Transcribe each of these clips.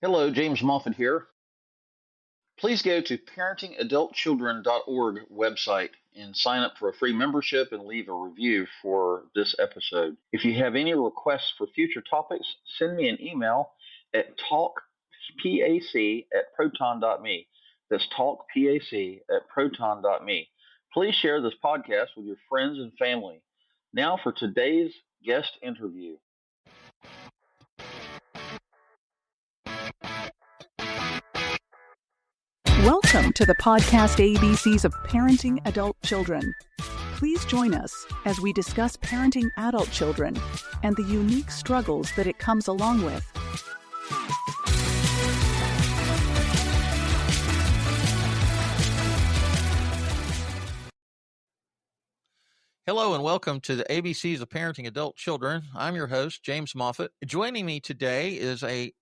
Hello, James Moffitt here. Please go to parentingadultchildren.org website and sign up for a free membership and leave a review for this episode. If you have any requests for future topics, send me an email at talkpac@proton.me. That's talkpac@proton.me. Please share this podcast with your friends and family. Now for today's guest interview. Welcome to the podcast ABCs of Parenting Adult Children. Please join us as we discuss parenting adult children and the unique struggles that it comes along with. Hello and welcome to the ABCs of Parenting Adult Children. I'm your host, James Moffitt. Joining me today is a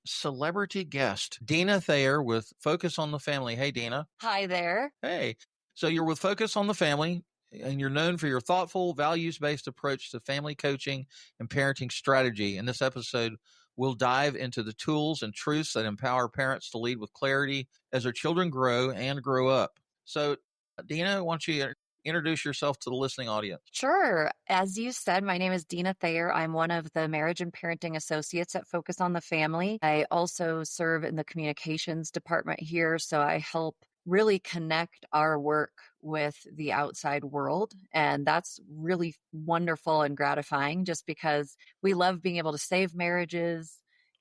celebrity guest, Deana Thayer with Focus on the Family. Hey, Deana. Hi there. Hey. So you're with Focus on the Family, and you're known for your thoughtful, values-based approach to family coaching and parenting strategy. In this episode, we'll dive into the tools and truths that empower parents to lead with clarity as their children grow and grow up. So, Deana, why don't you introduce yourself to the listening audience? Sure. As you said, my name is Deana Thayer. I'm one of the marriage and parenting associates at Focus on the Family. I also serve in the communications department here, so I help really connect our work with the outside world. And that's really wonderful and gratifying just because we love being able to save marriages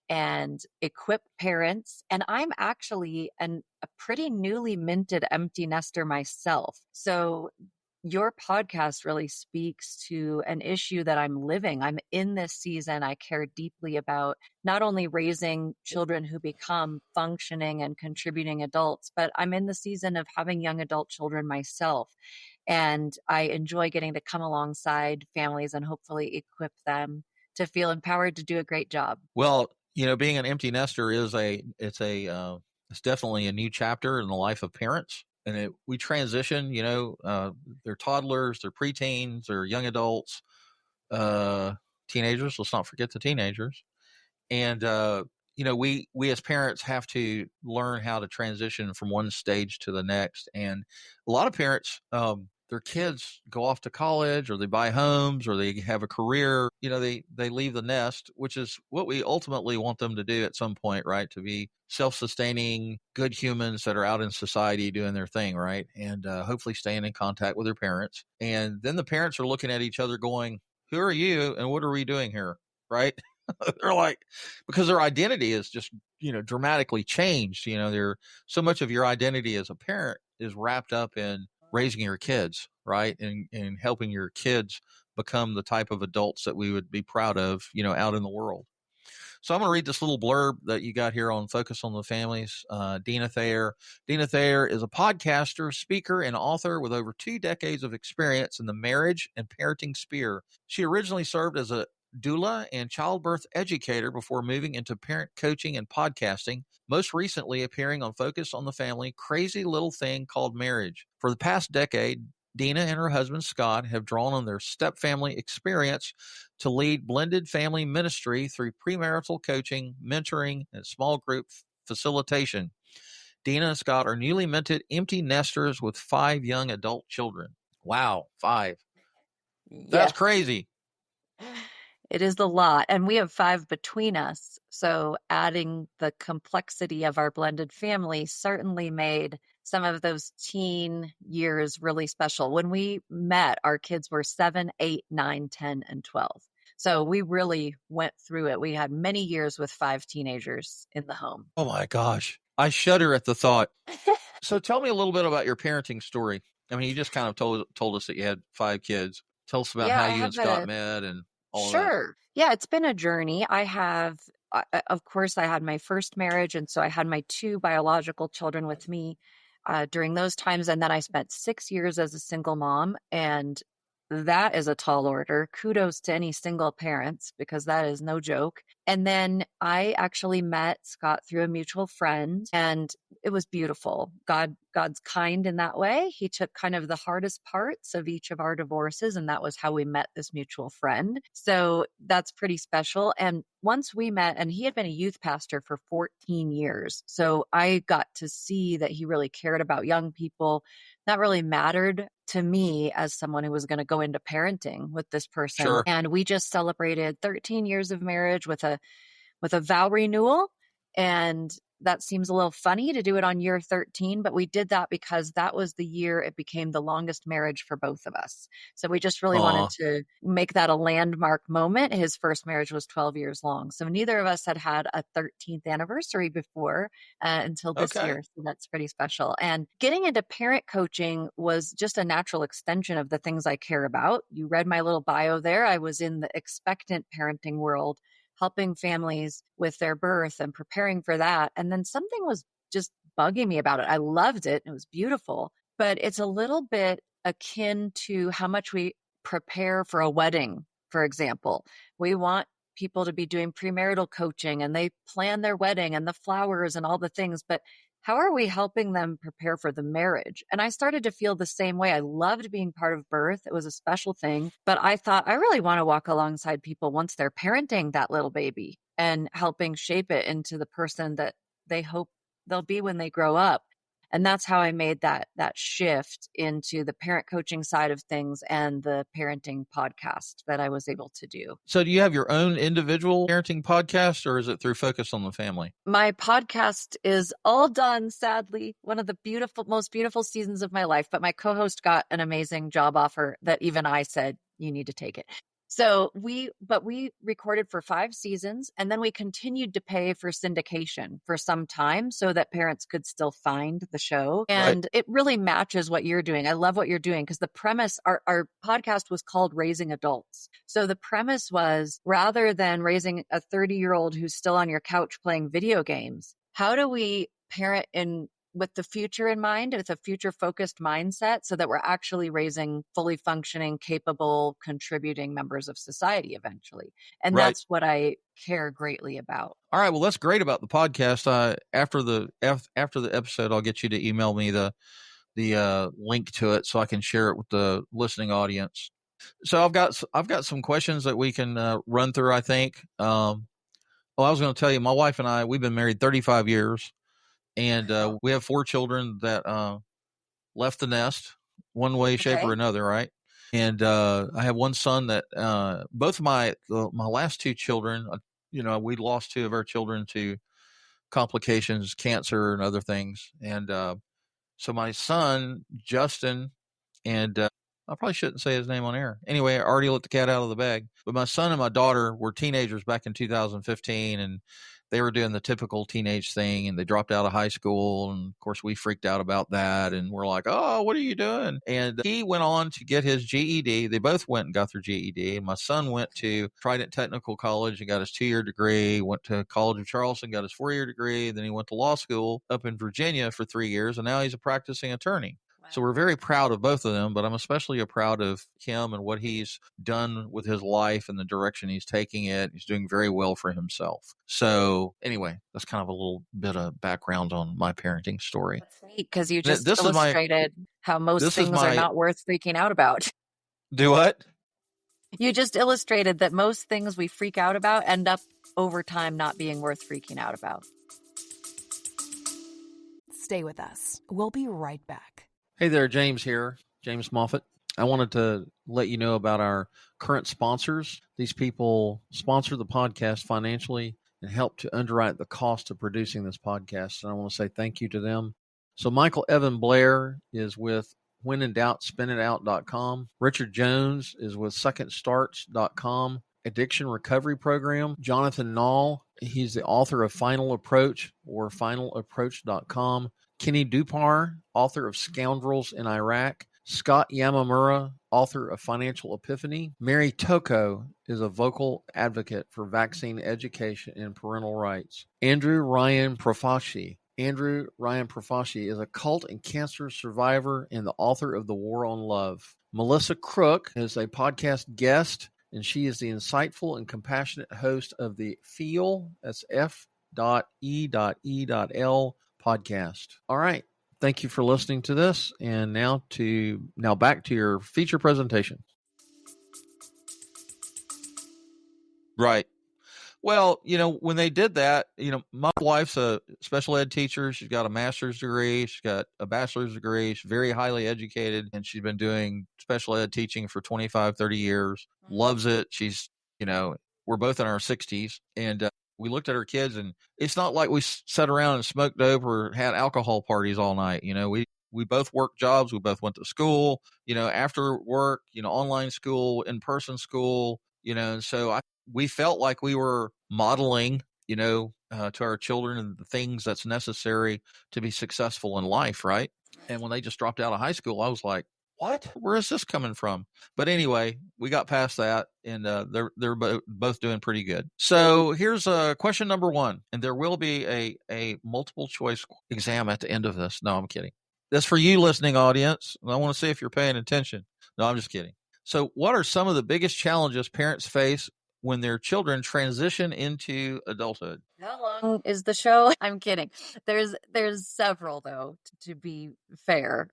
and equip parents. And I'm actually a pretty newly minted empty nester myself. So your podcast really speaks to an issue that I'm living. I'm in this season. I care deeply about not only raising children who become functioning and contributing adults, but I'm in the season of having young adult children myself. And I enjoy getting to come alongside families and hopefully equip them to feel empowered to do a great job. Well, being an empty nester it's definitely a new chapter in the life of parents. And we transition, they're toddlers, they're preteens, they're young adults, teenagers. Let's not forget the teenagers. And, we as parents have to learn how to transition from one stage to the next. And a lot of parents, their kids go off to college or they buy homes or they have a career, they leave the nest, which is what we ultimately want them to do at some point, right? To be self-sustaining, good humans that are out in society doing their thing, right? And hopefully staying in contact with their parents. And then the parents are looking at each other going, who are you and what are we doing here, right? They're like, because their identity is just, dramatically changed. They're so much of your identity as a parent is wrapped up in raising your kids, right? And helping your kids become the type of adults that we would be proud of, out in the world. So I'm going to read this little blurb that you got here on Focus on the Families. Deana Thayer. Deana Thayer is a podcaster, speaker, and author with over 2 decades of experience in the marriage and parenting sphere. She originally served as a doula and childbirth educator before moving into parent coaching and podcasting, most recently appearing on Focus on the Family, Crazy Little Thing Called Marriage. For the past decade, Deana and her husband, Scott, have drawn on their step-family experience to lead blended family ministry through premarital coaching, mentoring, and small group facilitation. Deana and Scott are newly minted empty nesters with 5 young adult children. Wow, 5. That's crazy. It is a lot. And we have 5 between us. So adding the complexity of our blended family certainly made some of those teen years really special. When we met, our kids were 7, 8, 9, 10, and 12. So we really went through it. We had many years with 5 teenagers in the home. Oh my gosh. I shudder at the thought. So tell me a little bit about your parenting story. I mean, you just kind of told us that you had 5 kids. Tell us about how you and Scott met and all of that. Sure. Yeah, it's been a journey. Of course, I had my first marriage, and so I had my 2 biological children with me during those times. And then I spent 6 years as a single mom, and that is a tall order. Kudos to any single parents, because that is no joke. And then I actually met Scott through a mutual friend, and it was beautiful. God God's kind in that way. He took kind of the hardest parts of each of our divorces, and that was how we met this mutual friend. So that's pretty special. And once we met, and he had been a youth pastor for 14 years. So I got to see that he really cared about young people. That really mattered to me as someone who was going to go into parenting with this person. Sure. And we just celebrated 13 years of marriage with a vow renewal. And that seems a little funny to do it on year 13, but we did that because that was the year it became the longest marriage for both of us. So we just really wanted to make that a landmark moment. His first marriage was 12 years long. So neither of us had had a 13th anniversary before until this year. So that's pretty special. And getting into parent coaching was just a natural extension of the things I care about. You read my little bio there. I was in the expectant parenting world, helping families with their birth and preparing for that. And then something was just bugging me about it. I loved it. It was beautiful, but it's a little bit akin to how much we prepare for a wedding, for example. We want people to be doing premarital coaching and they plan their wedding and the flowers and all the things, but how are we helping them prepare for the marriage? And I started to feel the same way. I loved being part of birth. It was a special thing. But I thought, I really want to walk alongside people once they're parenting that little baby and helping shape it into the person that they hope they'll be when they grow up. And that's how I made that shift into the parent coaching side of things and the parenting podcast that I was able to do. So do you have your own individual parenting podcast, or is it through Focus on the Family? My podcast is all done, sadly. One of the most beautiful seasons of my life, but my co-host got an amazing job offer that even I said, you need to take it. So we recorded for 5 seasons, and then we continued to pay for syndication for some time so that parents could still find the show. And It really matches what you're doing. I love what you're doing because the premise, our podcast was called Raising Adults. So the premise was, rather than raising a 30-year-old who's still on your couch playing video games, how do we parent with the future in mind, with a future-focused mindset, so that we're actually raising fully functioning, capable, contributing members of society eventually. And that's what I care greatly about. All right. Well, that's great about the podcast. After the episode, I'll get you to email me the link to it so I can share it with the listening audience. So I've got some questions that we can run through, I think. I was going to tell you, my wife and I, we've been married 35 years. And we have 4 children that left the nest one way, shape, or another, right? And I have one son that both of my last 2 children, we lost 2 of our children to complications, cancer, and other things. And so my son, Justin, and I probably shouldn't say his name on air. Anyway, I already let the cat out of the bag. But my son and my daughter were teenagers back in 2015, and they were doing the typical teenage thing, and they dropped out of high school. And of course, we freaked out about that. And we're like, oh, what are you doing? And he went on to get his GED. They both went and got their GED. And my son went to Trident Technical College and got his 2-year degree, went to College of Charleston, got his 4-year degree. Then he went to law school up in Virginia for 3 years. And now he's a practicing attorney. So we're very proud of both of them, but I'm especially proud of him and what he's done with his life and the direction he's taking it. He's doing very well for himself. So anyway, that's kind of a little bit of background on my parenting story. That's neat, because you just illustrated how most things are not worth freaking out about. Do what? You just illustrated that most things we freak out about end up over time not being worth freaking out about. Stay with us. We'll be right back. Hey there, James here, James Moffitt. I wanted to let you know about our current sponsors. These people sponsor the podcast financially and help to underwrite the cost of producing this podcast. And I want to say thank you to them. So Michael Evan Blair is with whenindoubt.spinitout.com. Richard Jones is with secondstarts.com. Addiction Recovery Program. Jonathan Nall, he's the author of Final Approach or finalapproach.com. Kenny Dupar, author of Scoundrels in Iraq. Scott Yamamura, author of Financial Epiphany. Mary Toko is a vocal advocate for vaccine education and parental rights. Andrew Ryan Profashi. Andrew Ryan Profashi is a cult and cancer survivor and the author of The War on Love. Melissa Crook is a podcast guest, and she is the insightful and compassionate host of the Feel, that's F.E.E.L. podcast. All right. Thank you for listening to this. And now back to your feature presentation. Right. Well, when they did that, my wife's a special ed teacher. She's got a master's degree. She's got a bachelor's degree. She's very highly educated, and she's been doing special ed teaching for 25, 30 years. Loves it. She's, we're both in our 60s, and we looked at her kids, and it's not like we sat around and smoked dope or had alcohol parties all night. We both worked jobs. We both went to school, after work, online school, in-person school, and so we felt like we were modeling, to our children and the things that's necessary to be successful in life, right? And when they just dropped out of high school, I was like, what? Where is this coming from? But anyway, we got past that, and they're both doing pretty good. So here's question number 1, and there will be a multiple choice exam at the end of this. No, I'm kidding. That's for you listening audience. I want to see if you're paying attention. No, I'm just kidding. So what are some of the biggest challenges parents face when their children transition into adulthood? How long is the show? I'm kidding. There's several, though, to be fair.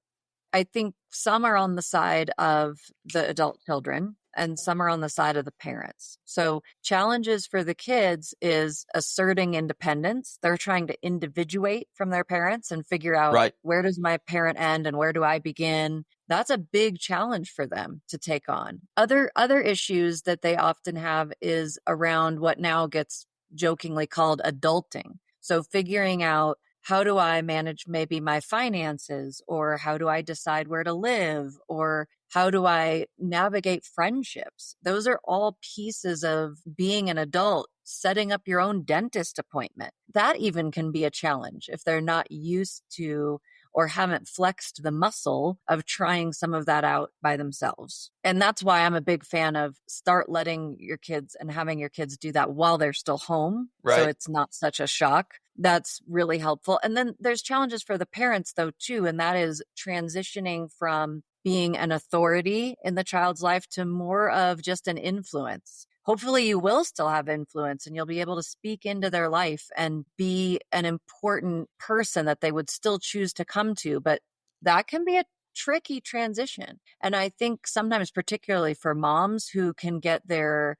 I think some are on the side of the adult children and some are on the side of the parents. So challenges for the kids is asserting independence. They're trying to individuate from their parents and figure out, right, where does my parent end and where do I begin? That's a big challenge for them to take on. Other issues that they often have is around what now gets jokingly called adulting. So figuring out, how do I manage maybe my finances, or how do I decide where to live, or how do I navigate friendships? Those are all pieces of being an adult, setting up your own dentist appointment. That even can be a challenge if they're not used to or haven't flexed the muscle of trying some of that out by themselves. And that's why I'm a big fan of start letting your kids and having your kids do that while they're still home. Right. So it's not such a shock. That's really helpful. And then there's challenges for the parents though, too. And that is transitioning from being an authority in the child's life to more of just an influence. Hopefully you will still have influence and you'll be able to speak into their life and be an important person that they would still choose to come to. But that can be a tricky transition. And I think sometimes, particularly for moms who can get their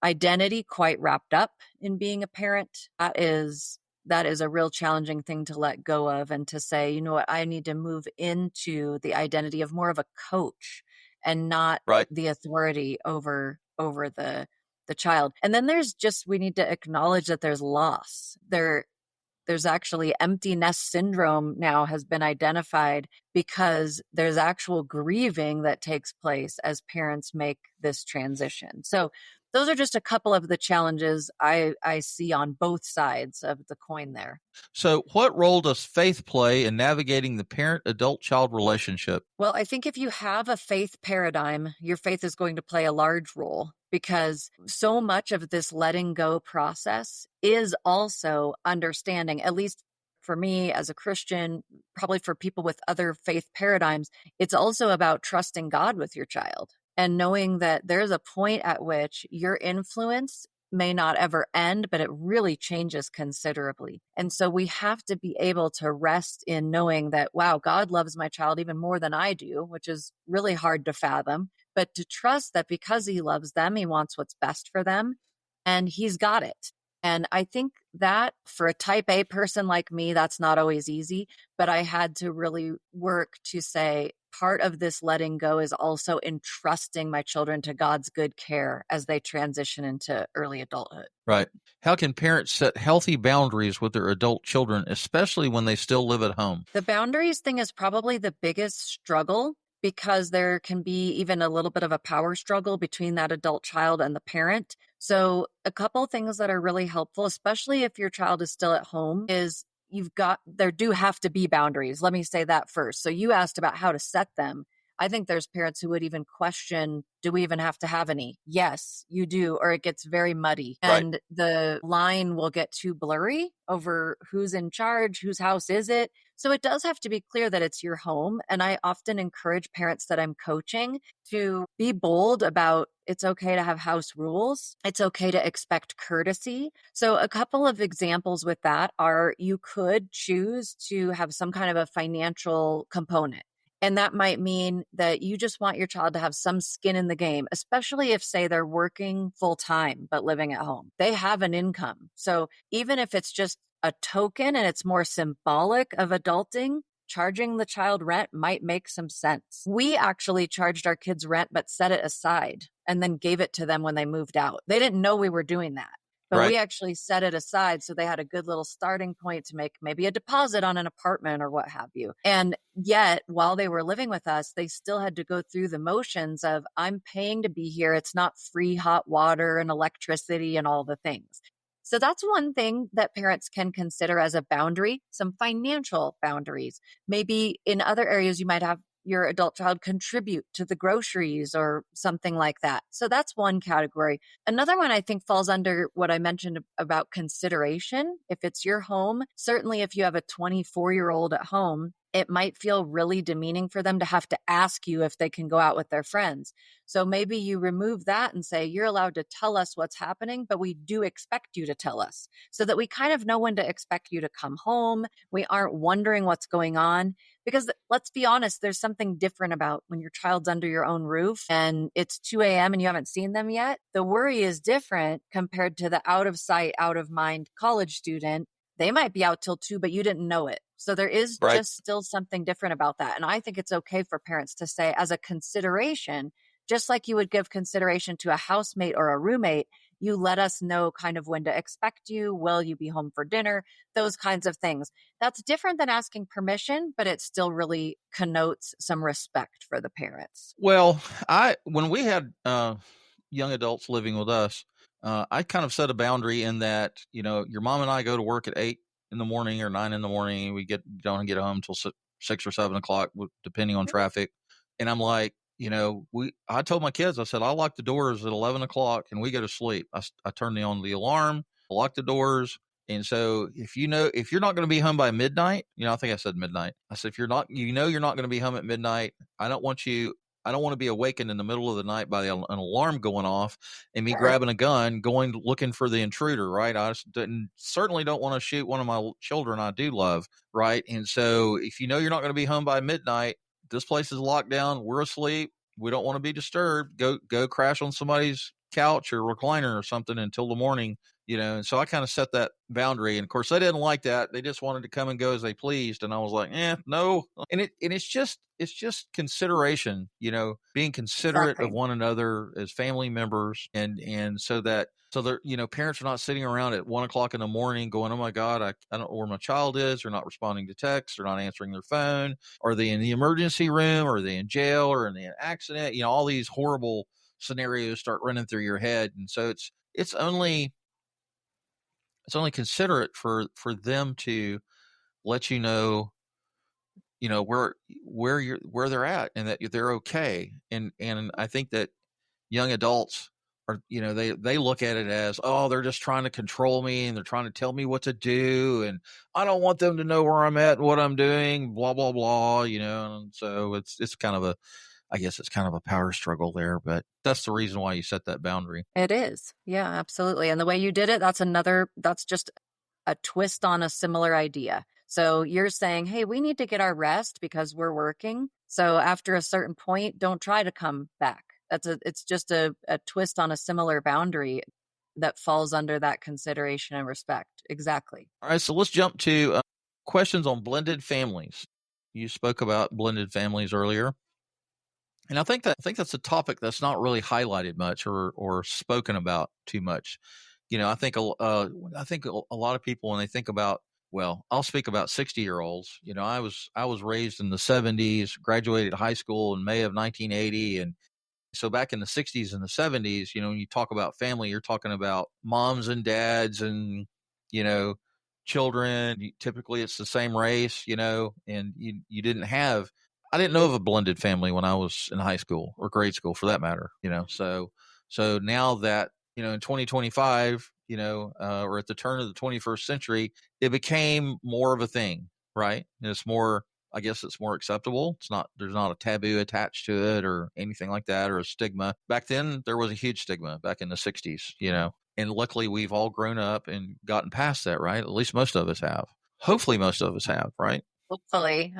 identity quite wrapped up in being a parent, that is a real challenging thing to let go of and to say, you know what, I need to move into the identity of more of a coach and not right, the authority over the child. And then we need to acknowledge that there's loss. There's actually empty nest syndrome now has been identified because there's actual grieving that takes place as parents make this transition. So those are just a couple of the challenges I see on both sides of the coin there. So what role does faith play in navigating the parent-adult-child relationship? Well, I think if you have a faith paradigm, your faith is going to play a large role because so much of this letting go process is also understanding, at least for me as a Christian, probably for people with other faith paradigms, it's also about trusting God with your child. And knowing that there's a point at which your influence may not ever end, but it really changes considerably. And so we have to be able to rest in knowing that, wow, God loves my child even more than I do, which is really hard to fathom, but to trust that because he loves them, he wants what's best for them and he's got it. And I think that for a type A person like me, that's not always easy, but I had to really work to say, part of this letting go is also entrusting my children to God's good care as they transition into early adulthood. Right. How can parents set healthy boundaries with their adult children, especially when they still live at home? The boundaries thing is probably the biggest struggle because there can be even a little bit of a power struggle between that adult child and the parent. So a couple of things that are really helpful, especially if your child is still at home, is there do have to be boundaries. Let me say that first. So you asked about how to set them. I think there's parents who would even question, do we even have to have any? Yes, you do, or it gets very muddy. Right. And the line will get too blurry over who's in charge, whose house is it. So it does have to be clear that it's your home. And I often encourage parents that I'm coaching to be bold about it's okay to have house rules. It's okay to expect courtesy. So a couple of examples with that are you could choose to have some kind of a financial component. And that might mean that you just want your child to have some skin in the game, especially if, say, they're working full time but living at home. They have an income. So even if it's just a token and it's more symbolic of adulting, charging the child rent might make some sense. We actually charged our kids rent, but set it aside and then gave it to them when they moved out. They didn't know we were doing that. But Right. we actually set it aside so they had a good little starting point to make maybe a deposit on an apartment or what have you. And yet, while they were living with us, they still had to go through the motions of, I'm paying to be here. It's not free hot water and electricity and all the things. So that's one thing that parents can consider as a boundary, some financial boundaries. Maybe in other areas, you might have your adult child contribute to the groceries or something like that. So that's one category. Another one I think falls under what I mentioned about consideration. If it's your home, certainly if you have a 24-year-old at home, it might feel really demeaning for them to have to ask you if they can go out with their friends. So maybe you remove that and say, you're allowed to tell us what's happening, but we do expect you to tell us so that we kind of know when to expect you to come home. We aren't wondering what's going on. Because let's be honest, there's something different about when your child's under your own roof and it's 2 a.m. and you haven't seen them yet. The worry is different compared to the out of sight, out of mind college student. They might be out till 2, but you didn't know it. So there is Right. just still something different about that. And I think it's okay for parents to say, as a consideration, just like you would give consideration to a housemate or a roommate, you let us know kind of when to expect you. Will you be home for dinner? Those kinds of things. That's different than asking permission, but it still really connotes some respect for the parents. Well, when we had young adults living with us, I kind of set a boundary in that, your mom and I go to work at 8 in the morning or 9 in the morning. We don't get home until 6 or 7 o'clock, depending on traffic. And I'm like, I told my kids, I said, I'll lock the doors at 11 o'clock and we go to sleep. I turn on the alarm, lock the doors. And so if you're not going to be home by midnight, I think I said midnight. I said, if you're not going to be home at midnight, I don't want to be awakened in the middle of the night by an alarm going off and me grabbing a gun, going looking for the intruder, right? I certainly don't want to shoot one of my children I do love, right? And so if you're not going to be home by midnight, this place is locked down, we're asleep, we don't want to be disturbed, go crash on somebody's couch or recliner or something until the morning. And so I kind of set that boundary. And of course, they didn't like that. They just wanted to come and go as they pleased. And I was like, no. And it's just consideration, being considerate Exactly. of one another as family members. And so that, parents are not sitting around at 1 o'clock in the morning going, oh my God, I don't know where my child is. They're not responding to texts. They're not answering their phone. Are they in the emergency room? Are they in jail? Or in an accident? All these horrible scenarios start running through your head. And so it's only considerate for them to let where they're at and that they're okay. And I think that young adults are, they look at it as, oh, they're just trying to control me and they're trying to tell me what to do. And I don't want them to know where I'm at and what I'm doing, blah, blah, blah, And so it's kind of I guess it's kind of a power struggle there, but that's the reason why you set that boundary. It is. Yeah, absolutely. And the way you did it, that's just a twist on a similar idea. So you're saying, hey, we need to get our rest because we're working. So after a certain point, don't try to come back. It's just a twist on a similar boundary that falls under that consideration and respect. Exactly. All right. So let's jump to questions on blended families. You spoke about blended families earlier. And I think that's a topic that's not really highlighted much or spoken about too much. I think a lot of people when they think about, well, I'll speak about 60-year-olds. I was raised in the 70s, graduated high school in May of 1980, and so back in the 60s and the 70s, when you talk about family, you're talking about moms and dads and children. Typically, it's the same race, and you didn't have I didn't know of a blended family when I was in high school or grade school, for that matter. So now that in 2025, or at the turn of the 21st century, it became more of a thing, right? And it's more. I guess it's more acceptable. There's not a taboo attached to it or anything like that, or a stigma. Back then, there was a huge stigma back in the 60s, and luckily we've all grown up and gotten past that, right? At least most of us have. Hopefully most of us have, right? Hopefully.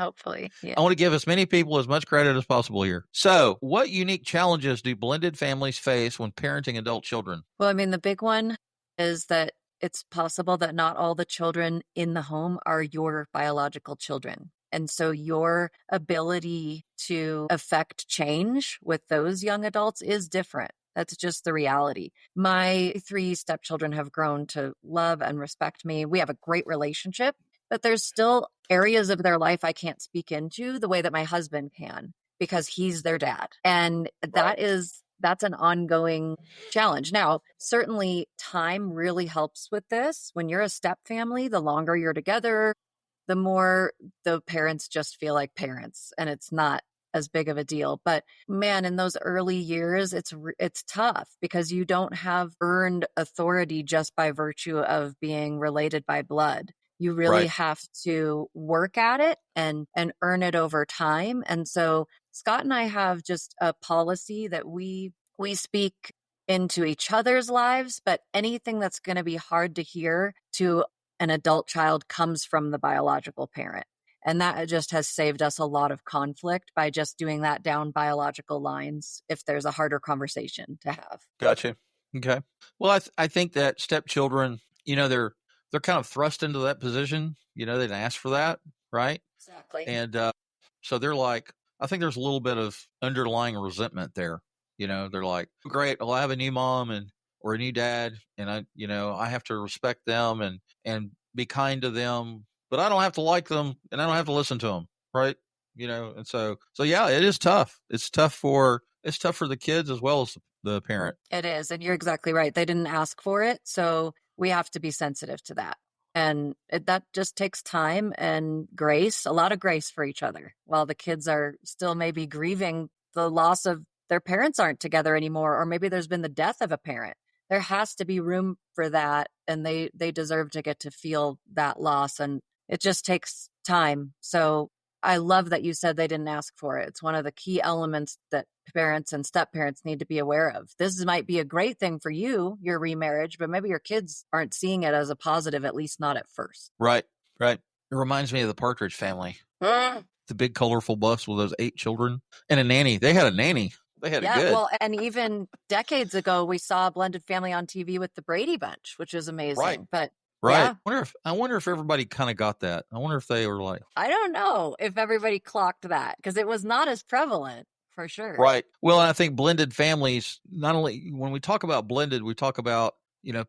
Yeah. I want to give as many people as much credit as possible here. So, what unique challenges do blended families face when parenting adult children? Well, I mean, the big one is that it's possible that not all the children in the home are your biological children. And so your ability to affect change with those young adults is different. That's just the reality. My 3 stepchildren have grown to love and respect me. We have a great relationship, but there's still areas of their life I can't speak into the way that my husband can because he's their dad. And that's an ongoing challenge. Now, certainly time really helps with this. When you're a step family, the longer you're together, the more the parents just feel like parents, and it's not as big of a deal. But man, in those early years, it's tough because you don't have earned authority just by virtue of being related by blood. You really have to work at it and earn it over time. And so Scott and I have just a policy that we speak into each other's lives, but anything that's going to be hard to hear to an adult child comes from the biological parent. And that just has saved us a lot of conflict by just doing that down biological lines if there's a harder conversation to have. Gotcha. Okay. Well, I think that stepchildren, they're kind of thrust into that position. They didn't ask for that, right? Exactly. And so they're like, I think there's a little bit of underlying resentment there. They're like, great, well, I have a new mom or a new dad, and I have to respect them and be kind to them, but I don't have to like them, and I don't have to listen to them, right? And so yeah, it is tough. It's tough for the kids as well as the parent. It is, and you're exactly right. They didn't ask for it, so we have to be sensitive to that. And that just takes time and grace, a lot of grace for each other, while the kids are still maybe grieving the loss of their parents aren't together anymore, or maybe there's been the death of a parent. There has to be room for that, and they deserve to get to feel that loss, and it just takes time. So I love that you said they didn't ask for it. It's one of the key elements that parents and step parents need to be aware of. This might be a great thing for you, your remarriage, but maybe your kids aren't seeing it as a positive, at least not at first. Right. It reminds me of the Partridge Family. The big colorful bus with those 8 children and a nanny. They had a nanny. They had it good. Well, and even decades ago, we saw a blended family on TV with the Brady Bunch, which is amazing. Right. But right. Yeah. I wonder if everybody kind of got that. I wonder if they were like, I don't know if everybody clocked that because it was not as prevalent for sure. Right. Well, I think blended families, not only when we talk about blended, we talk about,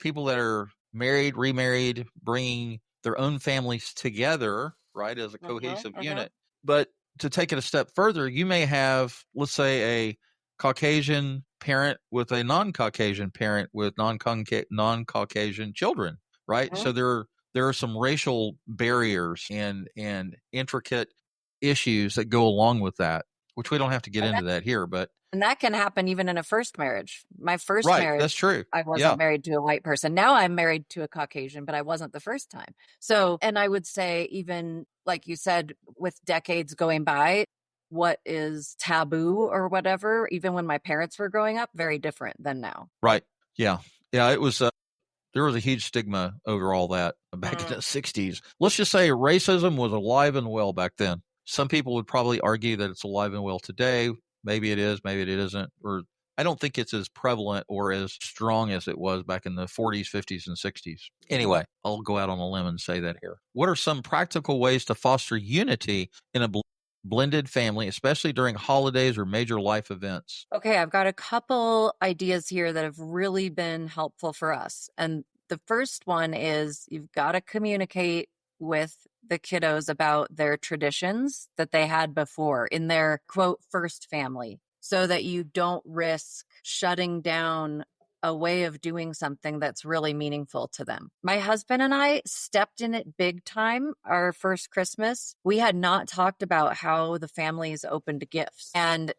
people that are married, remarried, bringing their own families together, right, as a cohesive unit. But to take it a step further, you may have, let's say, a Caucasian parent with a non-Caucasian parent with non-Caucasian children, right? So there are some racial barriers and intricate issues that go along with that, which we don't have to get into that here, but. And that can happen even in a first marriage. My first marriage, that's true. I wasn't married to a white person. Now I'm married to a Caucasian, but I wasn't the first time. So, and I would say even like you said, with decades going by, what is taboo or whatever, even when my parents were growing up, very different than now. Right. Yeah. It was, there was a huge stigma over all that back in the 60s. Let's just say racism was alive and well back then. Some people would probably argue that it's alive and well today. Maybe it is, maybe it isn't. Or I don't think it's as prevalent or as strong as it was back in the 40s, 50s, and 60s. Anyway, I'll go out on a limb and say that here. What are some practical ways to foster unity in a blended family, especially during holidays or major life events? Okay, I've got a couple ideas here that have really been helpful for us. And the first one is you've got to communicate with the kiddos about their traditions that they had before in their quote first family, so that you don't risk shutting down a way of doing something that's really meaningful to them. My husband and I stepped in it big time. Our first Christmas, we had not talked about how the families opened gifts. And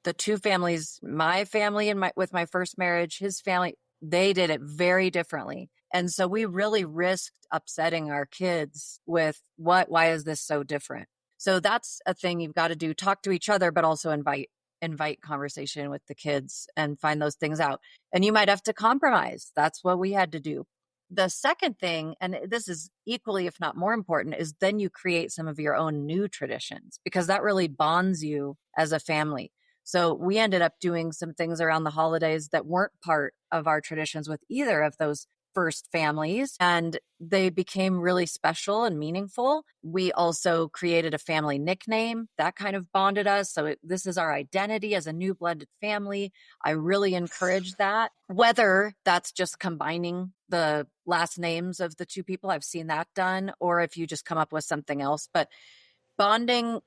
the two families, my family and with my first marriage, his family, they did it very differently. And so we really risked upsetting our kids with why is this so different? So that's a thing you've got to do. Talk to each other, but also invite conversation with the kids and find those things out. And you might have to compromise. That's what we had to do. The second thing, and this is equally, if not more important, is then you create some of your own new traditions, because that really bonds you as a family. So we ended up doing some things around the holidays that weren't part of our traditions with either of those first families, and they became really special and meaningful. We also created a family nickname that kind of bonded us. So this is our identity as a new blended family. I really encourage that, whether that's just combining the last names of the two people. I've seen that done, or if you just come up with something else. But bonding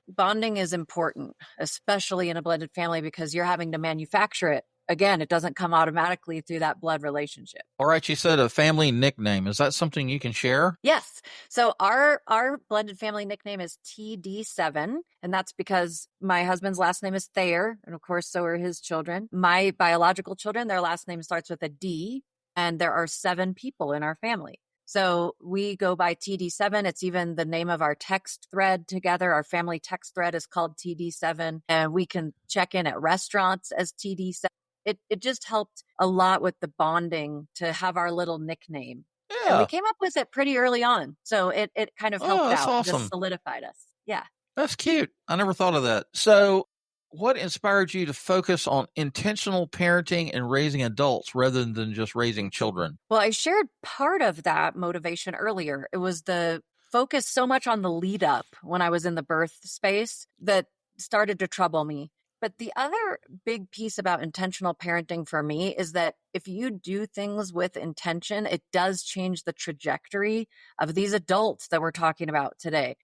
is important, especially in a blended family, because you're having to manufacture it. Again, it doesn't come automatically through that blood relationship. All right, you said a family nickname. Is that something you can share? Yes. So our blended family nickname is TD7, and that's because my husband's last name is Thayer, and of course, so are his children. My biological children, their last name starts with a D, and there are 7 people in our family. So we go by TD7. It's even the name of our text thread together. Our family text thread is called TD7, and we can check in at restaurants as TD7. It just helped a lot with the bonding to have our little nickname. Yeah. And we came up with it pretty early on. So it kind of helped that's out, awesome. just solidified us. Yeah. That's cute. I never thought of that. So what inspired you to focus on intentional parenting and raising adults rather than just raising children? Well, I shared part of that motivation earlier. It was the focus so much on the lead up when I was in the birth space that started to trouble me. But the other big piece about intentional parenting for me is that if you do things with intention, it does change the trajectory of these adults that we're talking about today.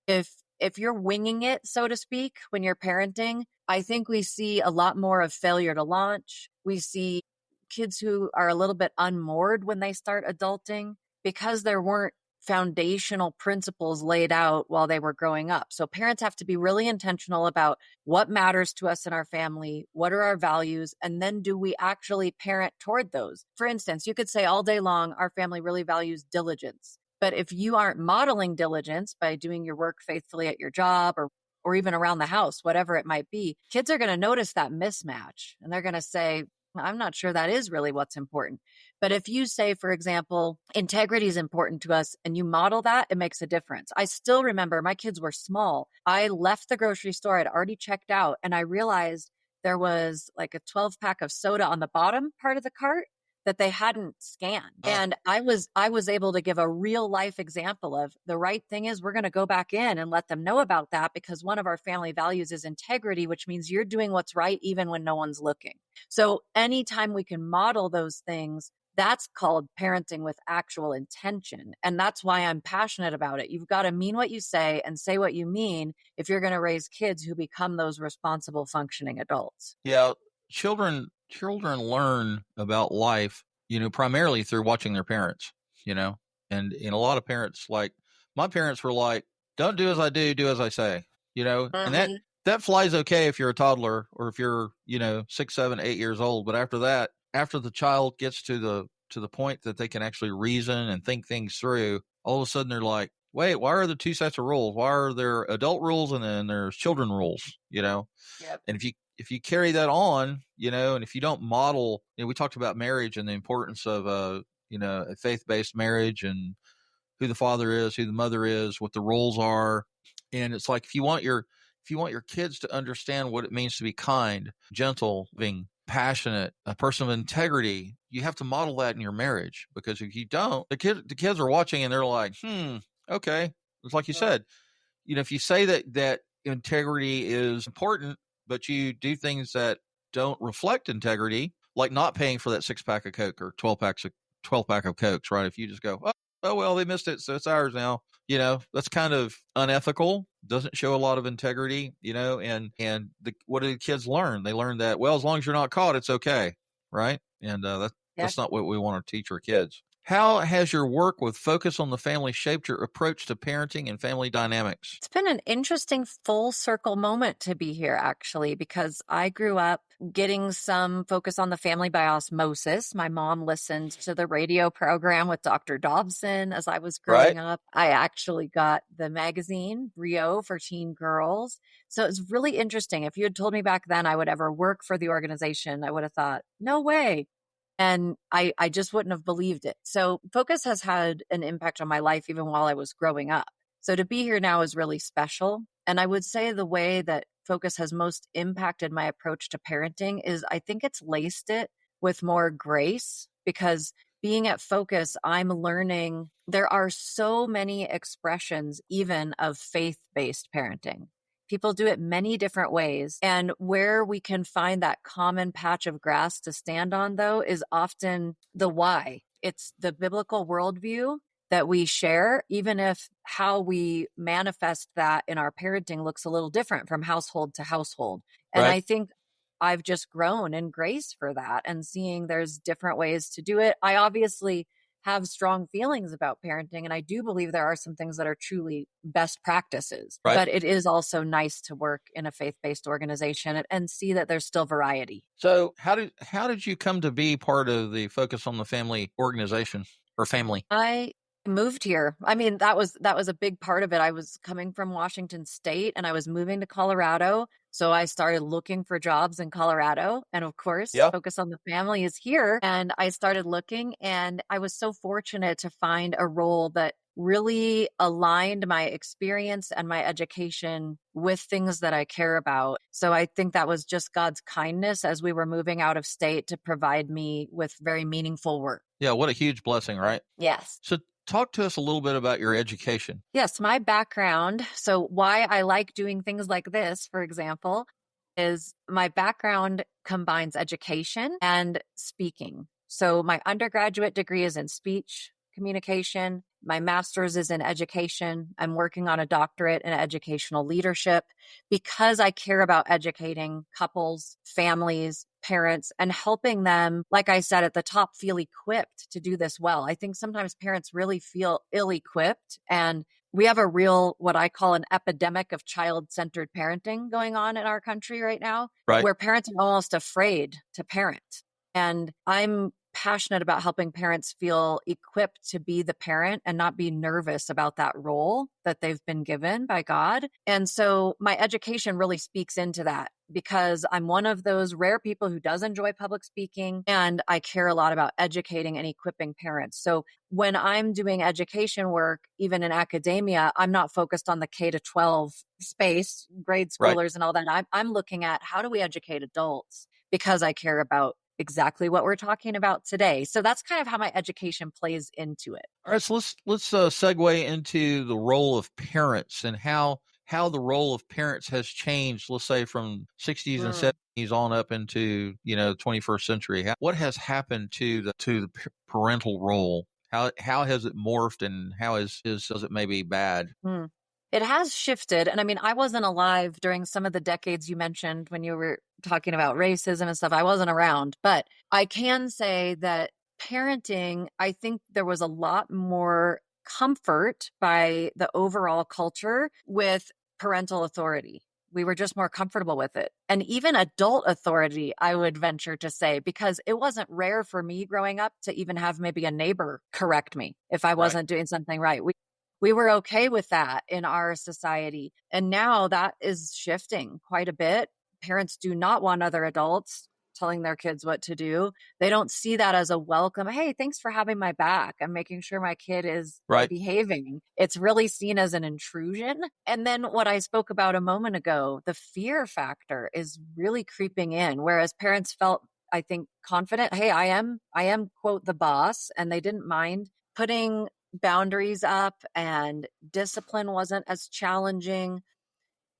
If you're winging it, so to speak, when you're parenting, I think we see a lot more of failure to launch. We see kids who are a little bit unmoored when they start adulting because there weren't foundational principles laid out while they were growing up. So parents have to be really intentional about what matters to us in our family, what are our values, and then do we actually parent toward those? For instance, you could say all day long, our family really values diligence. But if you aren't modeling diligence by doing your work faithfully at your job or even around the house, whatever it might be, kids are going to notice that mismatch and they're going to say, I'm not sure that is really what's important. But if you say, for example, integrity is important to us and you model that, it makes a difference. I still remember my kids were small. I left the grocery store. I'd already checked out and I realized there was like a 12-pack of soda on the bottom part of the cart that they hadn't scanned. And I was able to give a real life example of the right thing is we're going to go back in and let them know about that because one of our family values is integrity, which means you're doing what's right even when no one's looking. So anytime we can model those things, that's called parenting with actual intention. And that's why I'm passionate about it. You've got to mean what you say and say what you mean if you're going to raise kids who become those responsible, functioning adults. Yeah. Children learn about life, primarily through watching their parents, and a lot of parents, like my parents were like, don't do as I do as I say, and that flies okay if you're a toddler or if you're, 6, 7, 8 years old. But after that, after the child gets to the point that they can actually reason and think things through, all of a sudden they're like, wait, why are there 2 sets of rules? Why are there adult rules and then there's children rules, Yep. And if you carry that on, and if you don't model, we talked about marriage and the importance of, a faith-based marriage and who the father is, who the mother is, what the roles are. And it's like, if you want your kids to understand what it means to be kind, gentle, being passionate, a person of integrity, you have to model that in your marriage, because if you don't, the kids are watching and they're like, okay. It's like you said, if you say that integrity is important, but you do things that don't reflect integrity, like not paying for that 6-pack of Coke or 12-pack of Cokes, right? If you just go, oh, well, they missed it, so it's ours now. That's kind of unethical, doesn't show a lot of integrity, and what do the kids learn? They learn that, well, as long as you're not caught, it's okay, right? And Yeah. That's not what we want to teach our kids. How has your work with Focus on the Family shaped your approach to parenting and family dynamics? It's been an interesting full circle moment to be here, actually, because I grew up getting some focus on the family by osmosis. My mom listened to the radio program with Dr. Dobson as I was growing up. I actually got the magazine Brio for teen girls. So it's really interesting. If you had told me back then I would ever work for the organization, I would have thought, no way. And I just wouldn't have believed it. So Focus has had an impact on my life even while I was growing up. So to be here now is really special. And I would say the way that Focus has most impacted my approach to parenting is I think it's laced it with more grace, because being at Focus, I'm learning there are so many expressions even of faith-based parenting. People do it many different ways. And where we can find that common patch of grass to stand on, though, is often the why. It's the biblical worldview that we share, even if how we manifest that in our parenting looks a little different from household to household. And I think I've just grown in grace for that and seeing there's different ways to do it. I obviously have strong feelings about parenting, and I do believe there are some things that are truly best practices. But it is also nice to work in a faith-based organization and see that there's still variety. So how did you come to be part of the Focus on the Family organization or family? I moved here. I mean, that was a big part of it. I was coming from Washington State and I was moving to Colorado. So I started looking for jobs in Colorado. And of course, Focus on the Family is here. And I started looking, and I was so fortunate to find a role that really aligned my experience and my education with things that I care about. So I think that was just God's kindness as we were moving out of state to provide me with very meaningful work. Yeah, what a huge blessing, right? Yes. So talk to us a little bit about your education. Yes, my background. So why I like doing things like this, for example, is my background combines education and speaking. So my undergraduate degree is in speech communication. My master's is in education. I'm working on a doctorate in educational leadership because I care about educating couples, families, parents, and helping them, like I said at the top, feel equipped to do this well. I think sometimes parents really feel ill-equipped, and we have a real, what I call an epidemic of child-centered parenting going on in our country right now, where parents are almost afraid to parent. And I'm passionate about helping parents feel equipped to be the parent and not be nervous about that role that they've been given by God. And so my education really speaks into that, because I'm one of those rare people who does enjoy public speaking, and I care a lot about educating and equipping parents. So when I'm doing education work, even in academia, I'm not focused on the K-12 space, grade schoolers and all that. I'm looking at how do we educate adults, because I care about exactly what we're talking about today. So that's kind of how my education plays into it. All right, so let's segue into the role of parents and how the role of parents has changed, let's say from 60s and 70s on up into, the 21st century. What has happened to the parental role? How has it morphed, and how is it maybe bad? It has shifted. And I mean, I wasn't alive during some of the decades you mentioned when you were talking about racism and stuff. I wasn't around, but I can say that parenting, I think there was a lot more comfort by the overall culture with parental authority. We were just more comfortable with it. And even adult authority, I would venture to say, because it wasn't rare for me growing up to even have maybe a neighbor correct me if I wasn't doing something right. We were okay with that in our society. And now that is shifting quite a bit. Parents do not want other adults telling their kids what to do. They don't see that as a welcome. Hey, thanks for having my back. I'm making sure my kid is behaving. It's really seen as an intrusion. And then what I spoke about a moment ago, the fear factor is really creeping in, whereas parents felt, I think, confident. Hey, I am, quote, the boss. And they didn't mind putting boundaries up, and discipline wasn't as challenging.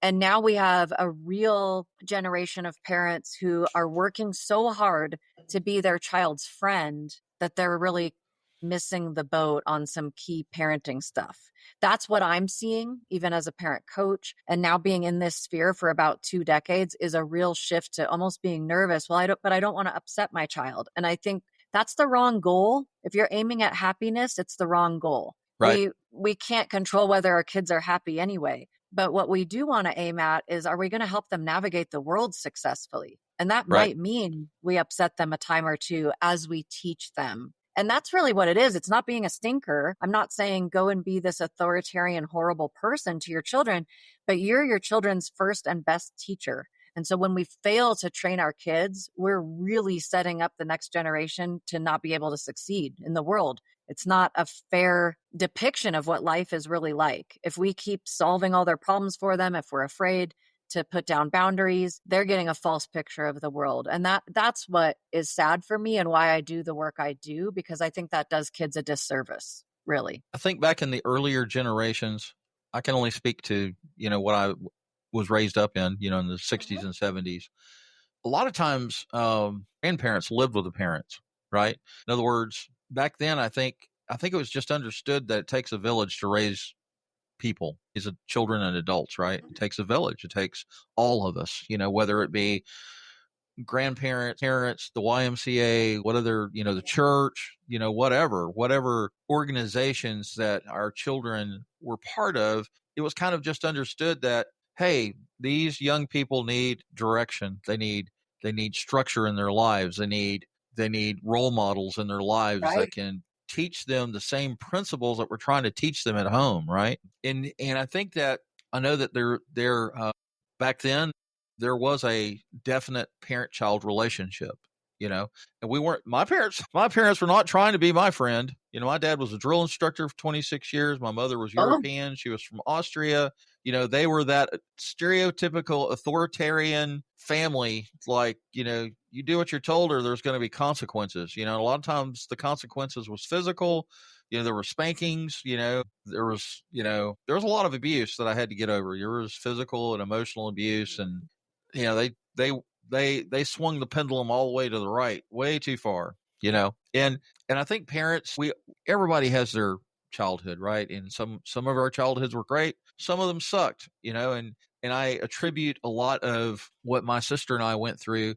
And now we have a real generation of parents who are working so hard to be their child's friend that they're really missing the boat on some key parenting stuff. That's what I'm seeing, even as a parent coach. And now being in this sphere for about 2 decades is a real shift to almost being nervous. Well, I don't want to upset my child. And I think That's the wrong goal. If you're aiming at happiness, it's the wrong goal. Right. We can't control whether our kids are happy anyway. But what we do want to aim at is, are we going to help them navigate the world successfully? And that Right. might mean we upset them a time or two as we teach them. And that's really what it is. It's not being a stinker. I'm not saying go and be this authoritarian, horrible person to your children, but you're your children's first and best teacher. And so when we fail to train our kids, we're really setting up the next generation to not be able to succeed in the world. It's not a fair depiction of what life is really like. If we keep solving all their problems for them, if we're afraid to put down boundaries, they're getting a false picture of the world. And that's what is sad for me and why I do the work I do, because I think that does kids a disservice, really. I think back in the earlier generations, I can only speak to, what I was raised up in, in the 60s and 70s. A lot of times, grandparents lived with the parents, right? In other words, back then, I think it was just understood that it takes a village to raise people, is children and adults, right? It takes a village. It takes all of us, whether it be grandparents, parents, the YMCA, what other, the church, whatever organizations that our children were part of. It was kind of just understood that, hey, these young people need direction. They need structure in their lives. They need role models in their lives that can teach them the same principles that we're trying to teach them at home, right? And I think that I know that they're back then there was a definite parent-child relationship, and my parents were not trying to be my friend. My dad was a drill instructor for 26 years. My mother was European. She was from Austria. They were that stereotypical authoritarian family, like, you do what you're told or there's going to be consequences. A lot of times the consequences was physical. There were spankings, there was a lot of abuse that I had to get over. There was physical and emotional abuse, and they swung the pendulum all the way to the right, way too far, and I think parents, everybody has their childhood, right? And some of our childhoods were great. Some of them sucked, and I attribute a lot of what my sister and I went through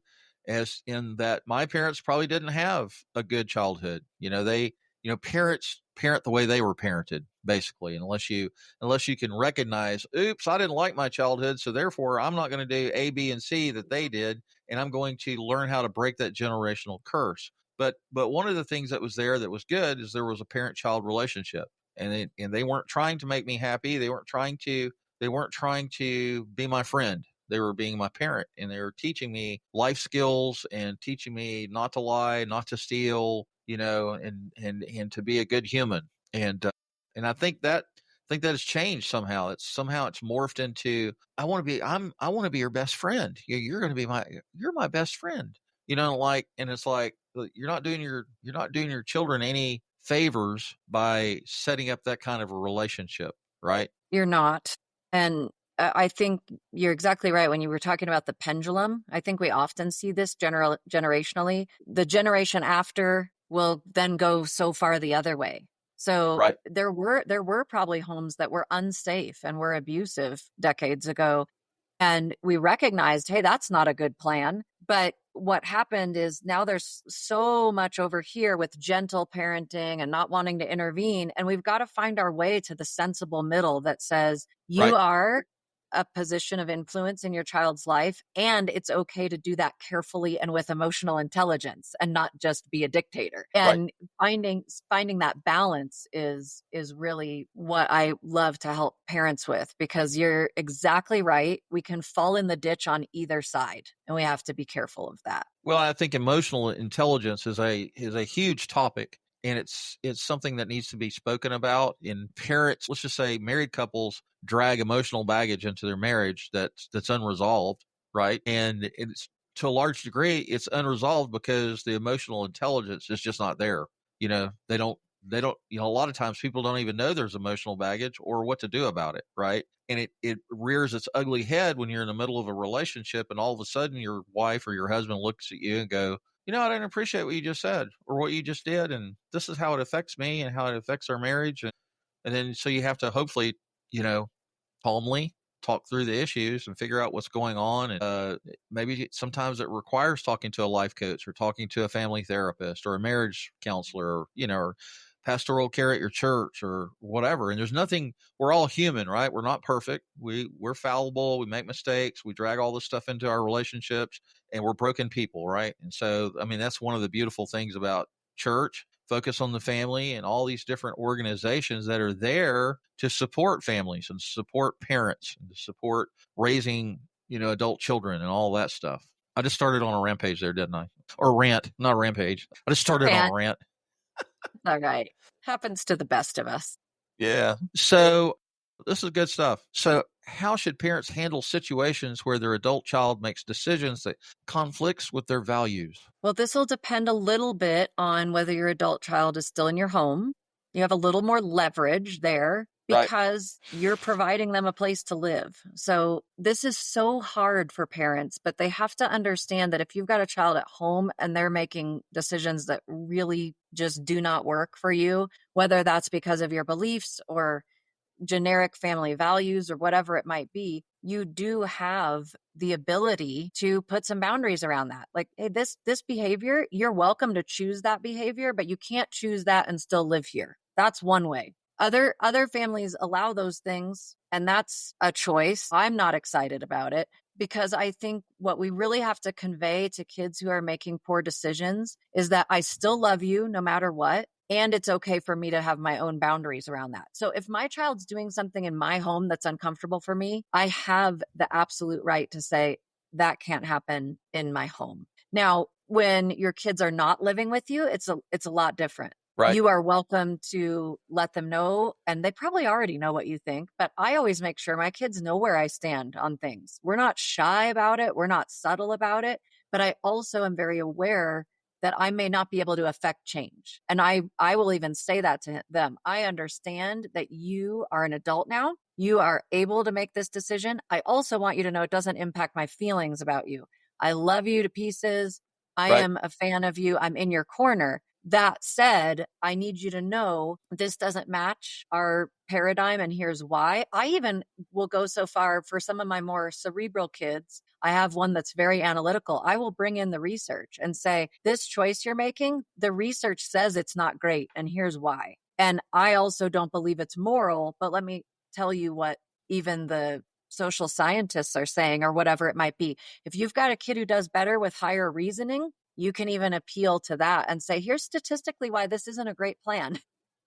as in that my parents probably didn't have a good childhood. Parents parent the way they were parented, basically, unless you can recognize, oops, I didn't like my childhood, so therefore I'm not going to do A, B, and C that they did, and I'm going to learn how to break that generational curse. But one of the things that was there that was good is there was a parent-child relationship, and they weren't trying to make me happy. They weren't trying to be my friend. They were being my parent, and they were teaching me life skills and teaching me not to lie, not to steal, and to be a good human. And I think that has changed somehow. It's morphed into, I want to be your best friend. You're going to be you're my best friend. And it's like, you're not doing your children any favors by setting up that kind of a relationship, right? You're not. And I think you're exactly right. When you were talking about the pendulum, I think we often see this generationally. The generation after will then go so far the other way. So Right. there were probably homes that were unsafe and were abusive decades ago. And we recognized, hey, that's not a good plan. But what happened is now there's so much over here with gentle parenting and not wanting to intervene. And we've got to find our way to the sensible middle that says, you Right. are a position of influence in your child's life, and it's okay to do that carefully and with emotional intelligence and not just be a dictator. And finding that balance is really what I love to help parents with, because you're exactly right. We can fall in the ditch on either side, and we have to be careful of that. Well, I think emotional intelligence is a huge topic, and it's something that needs to be spoken about. In parents, let's just say married couples drag emotional baggage into their marriage that's unresolved, right? And it's, to a large degree, it's unresolved because the emotional intelligence is just not there. They don't, a lot of times people don't even know there's emotional baggage or what to do about it, right? And it rears its ugly head when you're in the middle of a relationship and all of a sudden your wife or your husband looks at you and go, I didn't appreciate what you just said or what you just did, and this is how it affects me and how it affects our marriage. And then so you have to hopefully, calmly talk through the issues and figure out what's going on. And maybe sometimes it requires talking to a life coach or talking to a family therapist or a marriage counselor, or pastoral care at your church or whatever. And there's nothing, we're all human, right? We're not perfect. We're fallible. We make mistakes. We drag all this stuff into our relationships, and we're broken people, right? And so, that's one of the beautiful things about church, Focus on the Family, and all these different organizations that are there to support families and support parents and to support raising, adult children and all that stuff. I just started on a rampage there, didn't I? Or rant, not a rampage. I just started on a rant. All right. Happens to the best of us. Yeah. So this is good stuff. So how should parents handle situations where their adult child makes decisions that conflicts with their values? Well, this will depend a little bit on whether your adult child is still in your home. You have a little more leverage there because you're providing them a place to live. So this is so hard for parents, but they have to understand that if you've got a child at home and they're making decisions that really just do not work for you, whether that's because of your beliefs or generic family values or whatever it might be, you do have the ability to put some boundaries around that. Like, hey, this behavior, you're welcome to choose that behavior, but you can't choose that and still live here. That's one way. Other families allow those things, and that's a choice. I'm not excited about it because I think what we really have to convey to kids who are making poor decisions is that I still love you no matter what. And it's okay for me to have my own boundaries around that. So if my child's doing something in my home that's uncomfortable for me, I have the absolute right to say that can't happen in my home. Now, when your kids are not living with you, it's a lot different. Right. You are welcome to let them know, and they probably already know what you think, but I always make sure my kids know where I stand on things. We're not shy about it. We're not subtle about it, but I also am very aware that I may not be able to affect change. And I will even say that to them. I understand that you are an adult now. You are able to make this decision. I also want you to know it doesn't impact my feelings about you. I love you to pieces. I am a fan of you. I'm in your corner. That said, I need you to know this doesn't match our paradigm, and here's why. I even will go so far for some of my more cerebral kids. I have one that's very analytical. I will bring in the research and say, this choice you're making, the research says it's not great, and here's why. And I also don't believe it's moral, but let me tell you what even the social scientists are saying, or whatever it might be. If you've got a kid who does better with higher reasoning, you can even appeal to that and say, here's statistically why this isn't a great plan.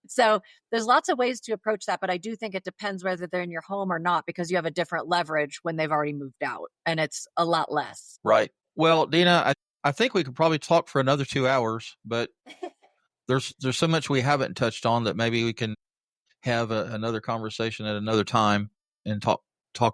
So there's lots of ways to approach that, but I do think it depends whether they're in your home or not, because you have a different leverage when they've already moved out, and it's a lot less. Right. Well, Deana, I think we could probably talk for another 2 hours, but there's so much we haven't touched on that maybe we can have another conversation at another time and talk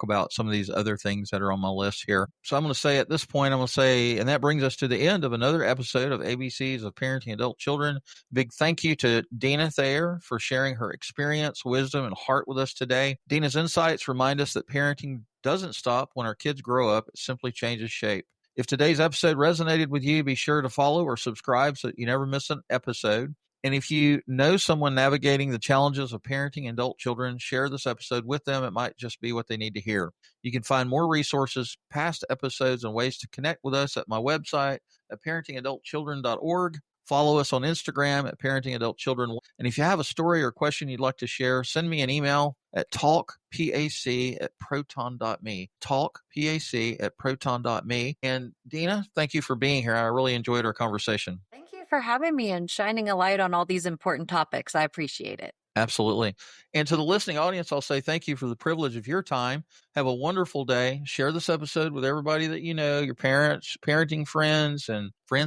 about some of these other things that are on my list here. So I'm going to say at this point, and that brings us to the end of another episode of ABCs of Parenting Adult Children. Big thank you to Deana Thayer for sharing her experience, wisdom, and heart with us today. Deana's insights remind us that parenting doesn't stop when our kids grow up. It simply changes shape. If today's episode resonated with you, be sure to follow or subscribe so that you never miss an episode. And if you know someone navigating the challenges of parenting adult children, share this episode with them. It might just be what they need to hear. You can find more resources, past episodes, and ways to connect with us at my website at parentingadultchildren.org. Follow us on Instagram at parentingadultchildren. And if you have a story or question you'd like to share, send me an email at talkpac@proton.me. Talkpac@proton.me. And Deana, thank you for being here. I really enjoyed our conversation. Thank you for having me and shining a light on all these important topics. I appreciate it. Absolutely. And to the listening audience, I'll say thank you for the privilege of your time. Have a wonderful day. Share this episode with everybody that you know, your parents, parenting friends,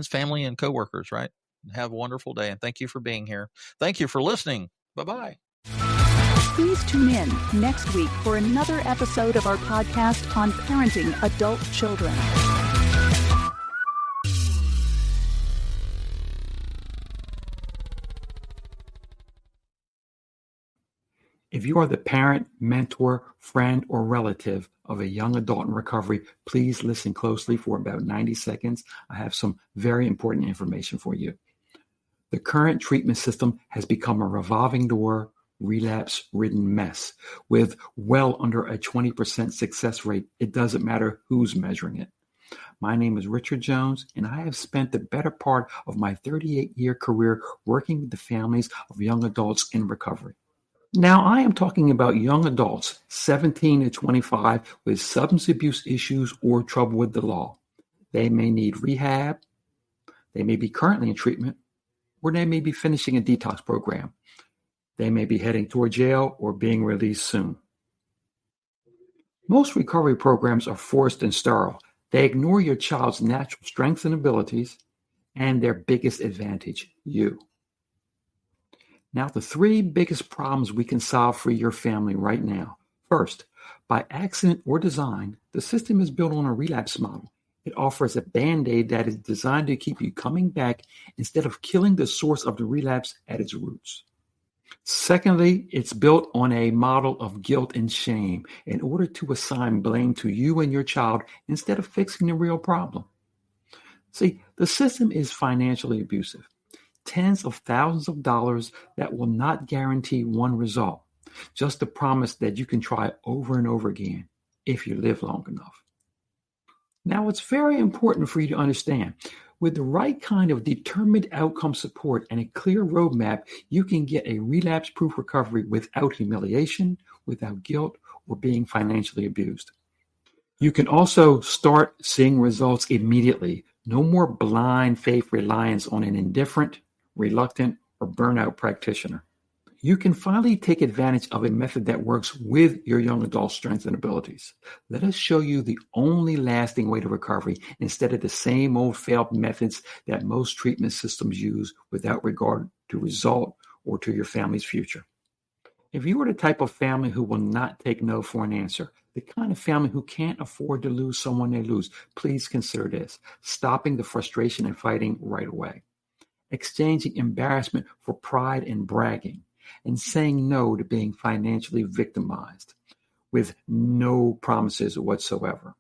family, and coworkers, right? Have a wonderful day. And thank you for being here. Thank you for listening. Bye-bye. Please tune in next week for another episode of our podcast on parenting adult children. If you are the parent, mentor, friend, or relative of a young adult in recovery, please listen closely for about 90 seconds. I have some very important information for you. The current treatment system has become a revolving door relapse-ridden mess with well under a 20% success rate. It doesn't matter who's measuring it. My name is Richard Jones, and I have spent the better part of my 38-year career working with the families of young adults in recovery. Now, I am talking about young adults 17 to 25 with substance abuse issues or trouble with the law. They may need rehab, they may be currently in treatment, or they may be finishing a detox program. They may be heading toward jail or being released soon. Most recovery programs are forced and sterile. They ignore your child's natural strengths and abilities and their biggest advantage, you. Now, the three biggest problems we can solve for your family right now. First, by accident or design, the system is built on a relapse model. It offers a Band-Aid that is designed to keep you coming back instead of killing the source of the relapse at its roots. Secondly, it's built on a model of guilt and shame in order to assign blame to you and your child instead of fixing the real problem. See, the system is financially abusive. Tens of thousands of dollars that will not guarantee one result, just a promise that you can try over and over again if you live long enough. Now, it's very important for you to understand, with the right kind of determined outcome support and a clear roadmap, you can get a relapse-proof recovery without humiliation, without guilt, or being financially abused. You can also start seeing results immediately. No more blind faith reliance on an indifferent, reluctant, or burnout practitioner. You can finally take advantage of a method that works with your young adult strengths and abilities. Let us show you the only lasting way to recovery instead of the same old failed methods that most treatment systems use without regard to result or to your family's future. If you are the type of family who will not take no for an answer, the kind of family who can't afford to lose someone they lose, please consider this: stopping the frustration and fighting right away, exchanging embarrassment for pride and bragging, and saying no to being financially victimized with no promises whatsoever.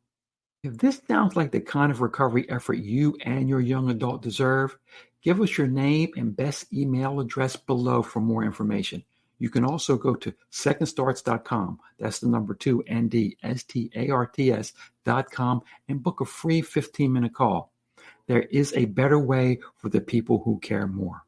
If this sounds like the kind of recovery effort you and your young adult deserve, give us your name and best email address below for more information. You can also go to secondstarts.com, that's the number 2, NDSTARTS.com, and book a free 15-minute call. There is a better way for the people who care more.